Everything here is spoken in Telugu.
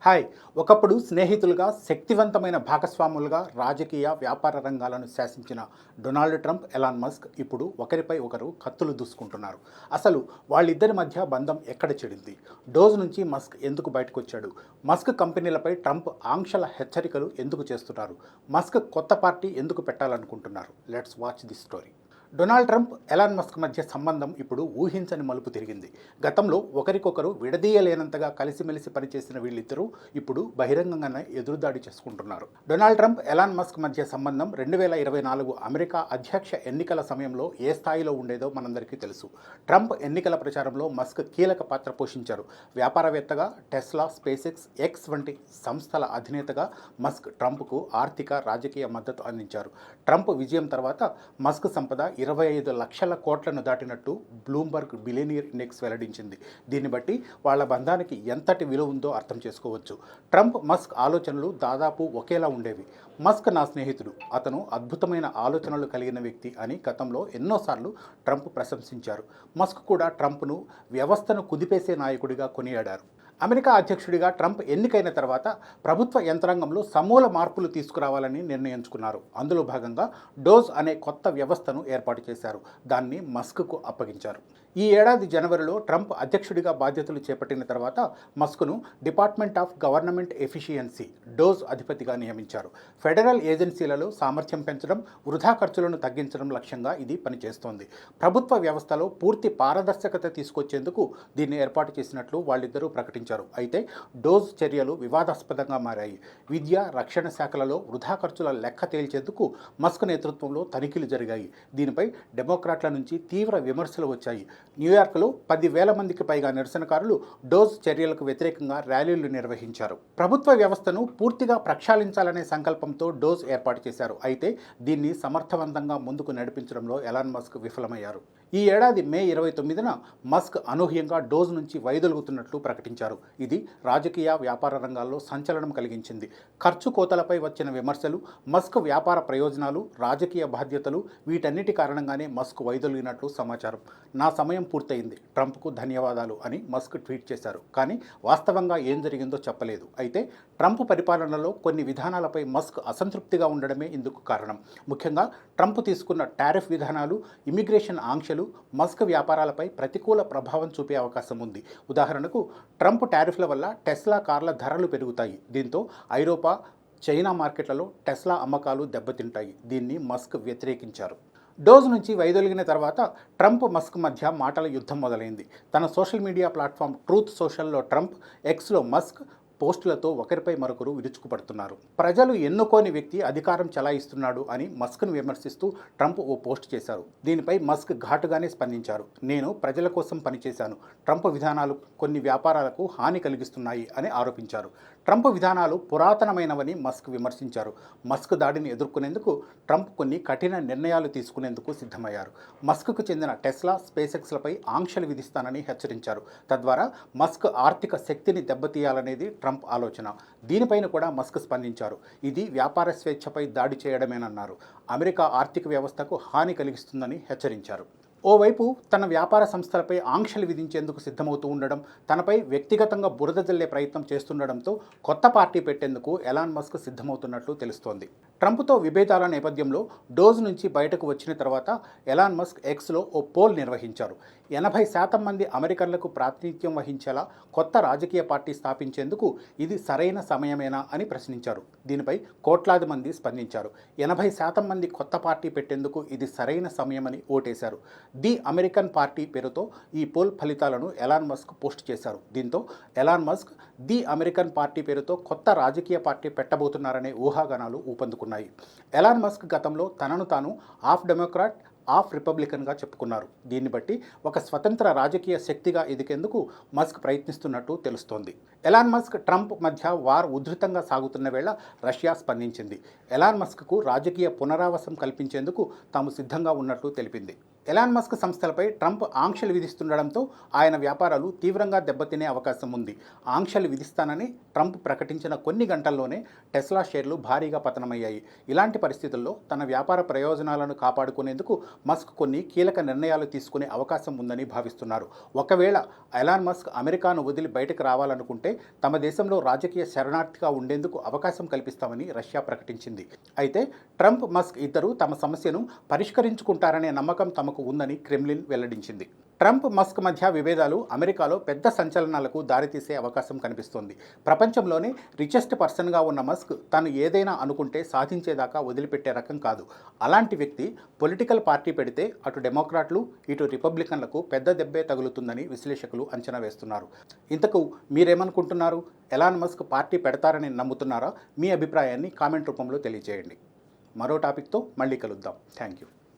హాయ్. ఒకప్పుడు స్నేహితులుగా, శక్తివంతమైన భాగస్వాములుగా రాజకీయ, వ్యాపార రంగాలను శాసించిన డొనాల్డ్ ట్రంప్, ఎలాన్ మస్క్ ఇప్పుడు ఒకరిపై ఒకరు కత్తులు దూసుకుంటున్నారు. అసలు వాళ్ళిద్దరి మధ్య బంధం ఎక్కడ చెడింది? డోజ్ నుంచి మస్క్ ఎందుకు బయటకొచ్చాడు? మస్క్ కంపెనీలపై ట్రంప్ ఆంక్షల హెచ్చరికలు ఎందుకు చేస్తున్నారు? మస్క్ కొత్త పార్టీ ఎందుకు పెట్టాలనుకుంటున్నారు? Let's watch the story. Donald Trump, Elon Musk మధ్య సంబంధం ఇప్పుడు ఊహించని మలుపు తిరిగింది. గతంలో ఒకరికొకరు విడదీయలేనంతగా కలిసిమెలిసి పనిచేసిన వీళ్ళిద్దరూ ఇప్పుడు బహిరంగంగానే ఎదురుదాడి చేసుకుంటున్నారు. డొనాల్డ్ ట్రంప్, ఎలాన్ మస్క్ మధ్య సంబంధం 2024 అమెరికా అధ్యక్ష ఎన్నికల సమయంలో ఏ స్థాయిలో ఉండేదో మనందరికీ తెలుసు. ట్రంప్ ఎన్నికల ప్రచారంలో మస్క్ కీలక పాత్ర పోషించారు. వ్యాపారవేత్తగా, టెస్లా, స్పేస్ ఎక్స్ వంటి సంస్థల అధినేతగా మస్క్ ట్రంప్కు ఆర్థిక, రాజకీయ మద్దతు అందించారు. ట్రంప్ విజయం తర్వాత మస్క్ సంపద 25 లక్షల కోట్లను దాటినట్టు బ్లూంబర్గ్ బిలియనీర్ ఇండెక్స్ వెల్లడించింది. దీన్ని బట్టి వాళ్ళ బంధానికి ఎంతటి విలువ ఉందో అర్థం చేసుకోవచ్చు. ట్రంప్, మస్క్ ఆలోచనలు దాదాపు ఒకేలా ఉండేవి. మస్క్ నా స్నేహితుడు, అతను అద్భుతమైన ఆలోచనలు కలిగిన వ్యక్తి అని గతంలో ఎన్నోసార్లు ట్రంప్ ప్రశంసించారు. మస్క్ కూడా ట్రంప్ను వ్యవస్థను కుదిపేసే నాయకుడిగా కొనియాడారు. అమెరికా అధ్యక్షుడిగా ట్రంప్ ఎన్నికైన తర్వాత ప్రభుత్వ యంత్రాంగంలో సమూల మార్పులు తీసుకురావాలని నిర్ణయించుకున్నారు. అందులో భాగంగా డోజ్ అనే కొత్త వ్యవస్థను ఏర్పాటు చేశారు. దాన్ని మస్క్కు అప్పగించారు. ఈ ఏడాది జనవరిలో ట్రంప్ అధ్యక్షుడిగా బాధ్యతలు చేపట్టిన తర్వాత మస్క్ను department of government efficiency, DOGE అధిపతిగా నియమించారు. ఫెడరల్ ఏజెన్సీలలో సామర్థ్యం పెంచడం, వృధా ఖర్చులను తగ్గించడం లక్ష్యంగా ఇది పనిచేస్తోంది. ప్రభుత్వ వ్యవస్థలో పూర్తి పారదర్శకత తీసుకొచ్చేందుకు దీన్ని ఏర్పాటు చేసినట్లు వాళ్ళిద్దరూ ప్రకటించారు. అయితే డోజ్ చర్యలు వివాదాస్పదంగా మారాయి. విద్య, రక్షణ శాఖలలో వృధా ఖర్చుల లెక్క తేల్చేందుకు మస్క్ నేతృత్వంలో తనిఖీలు జరిగాయి. దీనిపై డెమోక్రాట్ల నుంచి తీవ్ర విమర్శలు వచ్చాయి. న్యూయార్క్లో 10,000 మందికి పైగా నిరసనకారులు డోజ్ చర్యలకు వ్యతిరేకంగా ర్యాలీలు నిర్వహించారు. ప్రభుత్వ వ్యవస్థను పూర్తిగా ప్రక్షాళించాలనే సంకల్పంతో డోజ్ ఏర్పాటు చేశారు. అయితే దీన్ని సమర్థవంతంగా ముందుకు నడిపించడంలో ఎలాన్ మస్క్ విఫలమయ్యారు. ఈ ఏడాది మే 29న మస్క్ అనూహ్యంగా డోజ్ నుంచి వైదొలుగుతున్నట్లు ప్రకటించారు. ఇది రాజకీయ, వ్యాపార రంగాల్లో సంచలనం కలిగించింది. ఖర్చు కోతలపై వచ్చిన విమర్శలు, మస్క్ వ్యాపార ప్రయోజనాలు, రాజకీయ బాధ్యతలు, వీటన్నిటి కారణంగానే మస్క్ వైదొలిగినట్లు సమాచారం. నా సమయం పూర్తయింది, ట్రంప్కు ధన్యవాదాలు అని మస్క్ ట్వీట్ చేశారు. కానీ వాస్తవంగా ఏం జరిగిందో చెప్పలేదు. అయితే ట్రంప్ పరిపాలనలో కొన్ని విధానాలపై మస్క్ అసంతృప్తిగా ఉండడమే ఇందుకు కారణం. ముఖ్యంగా ట్రంప్ తీసుకున్న టారిఫ్ విధానాలు, ఇమిగ్రేషన్ ఆంక్షలు మస్క్ వ్యాపారాలపై ప్రతికూల ప్రభావం చూపే అవకాశం ఉంది. ఉదాహరణకు, ట్రంప్ టారిఫ్ల వల్ల టెస్లా కార్ల ధరలు పెరుగుతాయి. దీంతో ఐరోపా, చైనా మార్కెట్లలో టెస్లా అమ్మకాలు దెబ్బతింటాయి. దీన్ని మస్క్ వ్యతిరేకించారు. డోజ్ నుంచి వైదొలిగిన తర్వాత ట్రంప్, మస్క్ మధ్య మాటల యుద్ధం మొదలైంది. తన సోషల్ మీడియా ప్లాట్ఫామ్ ట్రూత్ సోషల్లో ట్రంప్, ఎక్స్లో మస్క్ పోస్టులతో ఒకరిపై మరొకరు విరుచుకుపడుతున్నారు. ప్రజలు ఎన్నుకోని వ్యక్తి అధికారం చలాయిస్తున్నాడు అని మస్క్ను విమర్శిస్తూ ట్రంప్ ఓ పోస్ట్ చేశారు. దీనిపై మస్క్ ఘాటుగానే స్పందించారు. నేను ప్రజల కోసం పనిచేశాను. ట్రంప్ విధానాలు కొన్ని వ్యాపారాలకు హాని కలిగిస్తున్నాయి అని ఆరోపించారు. ట్రంప్ విధానాలు పురాతనమైనవని మస్క్ విమర్శించారు. మస్క్ దాడిని ఎదుర్కొనేందుకు ట్రంప్ కొన్ని కఠిన నిర్ణయాలు తీసుకునేందుకు సిద్ధమయ్యారు. మస్క్కు చెందిన టెస్లా, స్పేస్ ఎక్స్లపై ఆంక్షలు విధిస్తానని హెచ్చరించారు. తద్వారా మస్క్ ఆర్థిక శక్తిని దెబ్బతీయాలనేది ట్రంప్ ఆలోచన. దీనిపైన కూడా మస్క్ స్పందించారు. ఇది వ్యాపార స్వేచ్ఛపై దాడి చేయడమేనన్నారు. అమెరికా ఆర్థిక వ్యవస్థకు హాని కలిగిస్తుందని హెచ్చరించారు. ఓవైపు తన వ్యాపార సంస్థలపై ఆంక్షలు విధించేందుకు సిద్ధమవుతూ ఉండడం, తనపై వ్యక్తిగతంగా బురద జల్లే ప్రయత్నం చేస్తుండడంతో కొత్త పార్టీ పెట్టేందుకు ఎలాన్ మస్క్ సిద్ధమవుతున్నట్లు తెలుస్తోంది. ట్రంప్తో విభేదాల నేపథ్యంలో డోజ్ నుంచి బయటకు వచ్చిన తర్వాత ఎలాన్ మస్క్ ఎక్స్లో ఓ పోల్ నిర్వహించారు. 80% మంది అమెరికన్లకు ప్రాతినిధ్యం వహించేలా కొత్త రాజకీయ పార్టీ స్థాపించేందుకు ఇది సరైన సమయమేనా అని ప్రశ్నించారు. దీనిపై కోట్లాది మంది స్పందించారు. 80% మంది కొత్త పార్టీ పెట్టేందుకు ఇది సరైన సమయమని ఓటేశారు. ది అమెరికన్ పార్టీ పేరుతో ఈ పోల్ ఫలితాలను ఎలాన్ మస్క్ పోస్ట్ చేశారు. దీంతో Elon Musk the American party పేరుతో కొత్త రాజకీయ పార్టీ పెట్టబోతున్నారనే ఊహాగానాలు ఊపందుకున్నాయి. ఎలాన్ మస్క్ గతంలో తనను తాను హాఫ్ డెమోక్రాట్, హాఫ్ రిపబ్లికన్గా చెప్పుకున్నారు. దీన్ని బట్టి ఒక స్వతంత్ర రాజకీయ శక్తిగా ఎదిగేందుకు మస్క్ ప్రయత్నిస్తున్నట్టు తెలుస్తోంది. ఎలాన్ మస్క్, ట్రంప్ మధ్య వార్ ఉధృతంగా సాగుతున్న వేళ రష్యా స్పందించింది. ఎలాన్ మస్క్కు రాజకీయ పునరావాసం కల్పించేందుకు తాము సిద్ధంగా ఉన్నట్లు తెలిపింది. ఎలాన్ మస్క్ సంస్థలపై ట్రంప్ ఆంక్షలు విధిస్తుండడంతో ఆయన వ్యాపారాలు తీవ్రంగా దెబ్బతినే అవకాశం ఉంది. ఆంక్షలు విధిస్తానని ట్రంప్ ప్రకటించిన కొన్ని గంటల్లోనే టెస్లా షేర్లు భారీగా పతనమయ్యాయి. ఇలాంటి పరిస్థితుల్లో తన వ్యాపార ప్రయోజనాలను కాపాడుకునేందుకు మస్క్ కొన్ని కీలక నిర్ణయాలు తీసుకునే అవకాశం ఉందని భావిస్తున్నారు. ఒకవేళ ఎలాన్ మస్క్ అమెరికాను వదిలి బయటకు రావాలనుకుంటే తమ దేశంలో రాజకీయ శరణార్థిగా ఉండేందుకు అవకాశం కల్పిస్తామని రష్యా ప్రకటించింది. అయితే ట్రంప్, మస్క్ ఇద్దరూ తమ సమస్యను పరిష్కరించుకుంటారనే నమ్మకం తమకు ఉందని క్రెమ్లిన్ వెల్లడించింది. ట్రంప్, మస్క్ మధ్య విభేదాలు అమెరికాలో పెద్ద సంచలనాలకు దారితీసే అవకాశం కనిపిస్తోంది. ప్రపంచంలోనే రిచెస్ట్ పర్సన్గా ఉన్న మస్క్ తాను ఏదైనా అనుకుంటే సాధించేదాకా వదిలిపెట్టే రకం కాదు. అలాంటి వ్యక్తి పొలిటికల్ పార్టీ పెడితే అటు డెమోక్రాట్లు, ఇటు రిపబ్లికన్లకు పెద్ద దెబ్బే తగులుతుందని విశ్లేషకులు అంచనా వేస్తున్నారు. ఇంతకు మీరేమనుకుంటున్నారు? ఎలాన్ మస్క్ పార్టీ పెడతారని నమ్ముతున్నారా? మీ అభిప్రాయాన్ని కామెంట్ రూపంలో తెలియజేయండి. మరో టాపిక్తో మళ్ళీ కలుద్దాం. Thank you.